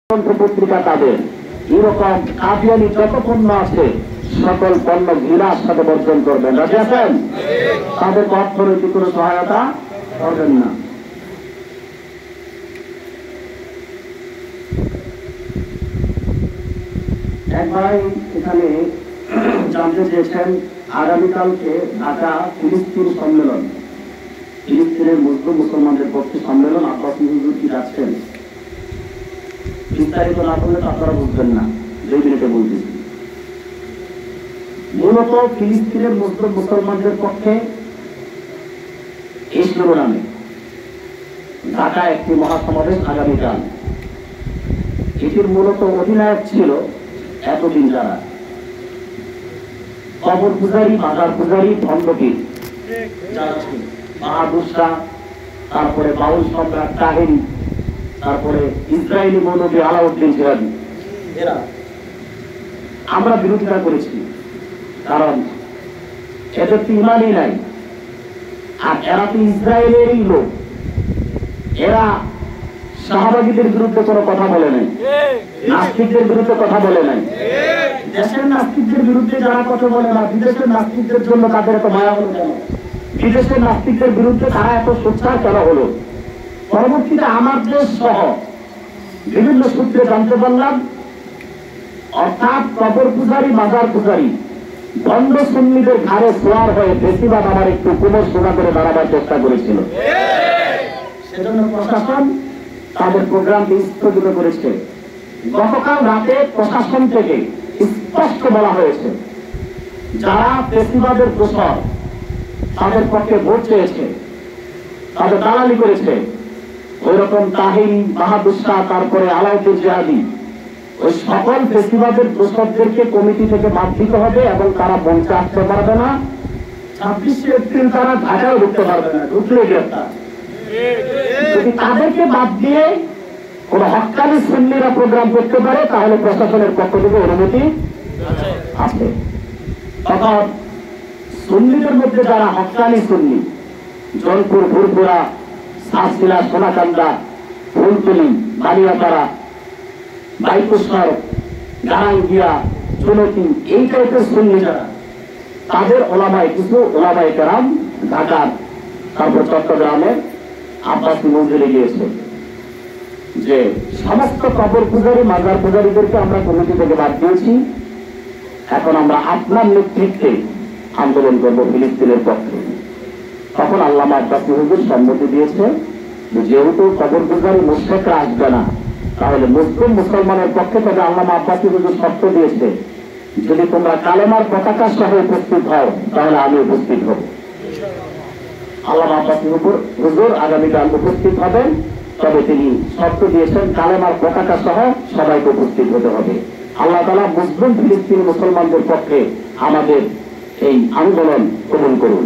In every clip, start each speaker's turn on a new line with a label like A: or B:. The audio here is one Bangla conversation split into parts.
A: পত্রিকা তাদের এরকম কাদিয়ানি যত পণ্য আছে সকল পণ্য ঘৃণার সাথে বর্জন করবেন। রাজি আছেন? তাদের অর্থনৈতিক কোনো সহায়তা করবেন না। এক ভাই এখানে জানতে চেয়েছেন আগামীকালকে ঢাকা ফিলিস্তিন সম্মেলন, ফিলিস্তিনের মুসলমানদের পক্ষে সম্মেলন, আব্বাস হুজুর কি যাচ্ছেন? বিস্তারিত না করলে তো আপনারা বুঝবেন না, 2 মিনিটে বলতেছি। মূলত ফিলিস্তিনের মুসলমানদের পক্ষে এই শিরোনামে ঢাকায় একটি মহাসমাবেশ আগামীকাল। এটির মূলত অধিনায়ক ছিল এতদিন যারা কবর পূজারী, মাজার পূজারী, ভণ্ডপীর যারা ছিল, বাহাদুর শাহ, তারপরে বাউল সম্রাট তাহেরি, তারপরে ইসরায়েলি মৌলবী আলাউদ্দিন সিরাজি, এরা আমরা বিরোধিতা করেছি, কারণ এদের তো ইমানই নাই। আর এরা তো ইসরায়েলেরই লোক, এরা শাহবাগীদের বিরুদ্ধে কোনো কথা বলে নাই, নাস্তিকদের বিরুদ্ধে কথা বলে নাই। দেশের নাস্তিকদের বিরুদ্ধে যারা কথা বলে না, বিদেশের নাস্তিকদের জন্য তাদের এত মায়া হলো কেন? বিদেশের নাস্তিকদের বিরুদ্ধে তারা এত সোচ্চার কেন হলো? পরবর্তীতে আমার দেশ সহ বিভিন্ন সূত্রে জানতে পারলাম, অর্থাৎ কবর পূজারী, মাজার পূজারী, ভণ্ড সুন্নিদের ঘাড়ে সোয়ার হয়ে বেশিরভাগ আমার একটু কোমর সোজা করে দাঁড়াবার চেষ্টা করেছিল। সেজন্য প্রশাসন তাদের প্রোগ্রামটি স্থগিত করেছে। গতকাল রাতে প্রশাসন থেকে স্পষ্ট বলা হয়েছে, যারা বেশিরভাগের দোষর তাদের পক্ষে ভোট চেয়েছে, তাদের দালালি করেছে, ওই রকম তাহিরি, বাহাদুর শাহ, তারপরে আলাউদ্দিন জিহাদি, ওই সকল ফেস্টিভালের দোষরদেরকে কমিটি থেকে বাদ দিতে হবে এবং তারা মঞ্চে আসতে পারবে না। 26শে এপ্রিল তারা ঢাকায় ঢুকতে পারবে না, ঢুকলে গ্রেপ্তার। যদি তাদেরকে বাদ দিয়ে কোন হক্কানি সুন্নিরা প্রোগ্রাম করতে পারে তাহলে প্রশাসনের পক্ষ থেকে অনুমতি আছে। তখন সুন্নিদের মধ্যে যারা হক্কানি সুন্নি, জনপুর, ভুরপুরা, সাতশিলা, সোনাকান্দা, ফুলতলি, বানিয়াপাড়া, বাইকুশ্বর, গারাঙ্গিয়া, চুনতি, এই টাইপের সুন্নি যারা, তাদের ওলামায় কিছু ওলামায়ে কেরাম ঢাকার, তারপর চট্টগ্রামের আব্বাসী মঞ্জিলে গিয়েছে যে সমস্ত কবর পূজারী, মাজার পূজারীদেরকে আমরা কমিটি থেকে বাদ দিয়েছি, এখন আমরা আপনার নেতৃত্বে আন্দোলন করবো ফিলিস্তিনের পক্ষে। তখন আল্লামা আব্বাসী হুজুর সম্মতি দিয়েছে যে যেহেতু কবর পূজারী মুশরিকরা আসবে না, তাহলে মুসলমানের পক্ষে, তবে আল্লামা আব্বাসী হুজুর শর্ত দিয়েছে, যদি তোমরা কালেমার পতাকা সহ উপস্থিত হও তাহলে আমি উপস্থিত হব। আল্লামা আব্বাসী হুজুর আগামীকাল উপস্থিত হবেন, তবে তিনি শর্ত দিয়েছেন কালেমার পতাকা সহ সবাইকে উপস্থিত হতে হবে। আল্লাহ তাআলা মুসলিম ফিলিস্তিনি মুসলমানদের পক্ষে আমাদের এই আন্দোলন কবুল করুন।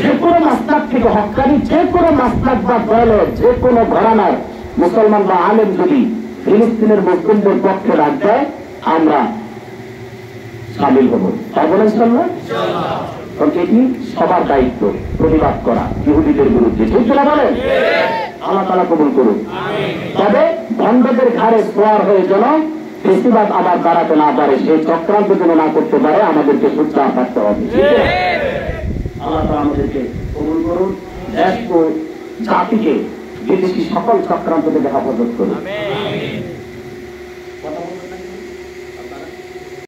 A: যে কোনো মাসলাক থেকে, হক্কানি যে কোনো মাসলাক বা দলের যে কোনো ঘরানার মুসলমান বা আলেম যদি ফিলিস্তিনের মুসলিমদের পক্ষে ডাক দেয়, আমরা সামিল হব। তাই বলেন ইনশাআল্লাহ। কারণ এটি সবার দায়িত্ব প্রতিবাদ করা ইহুদিদের বিরুদ্ধে, ঠিক না বলেন? আল্লাহ তাআলা কবুল করুন। তবে ভণ্ডদের ঘাড়ে সোয়ার হয়ে যেন বেশিরভাগ আবার দাঁড়াতে না পারে, সেই চক্রান্ত যেন না করতে পারে, আমাদেরকে সোচ্চার থাকতে হবে। আল্লাহ তাআলা আমাদেরকে কবুল করুন, দেশ ও জাতিকে বিদেশি সকল চক্রান্ত থেকে হেফাজত করুন।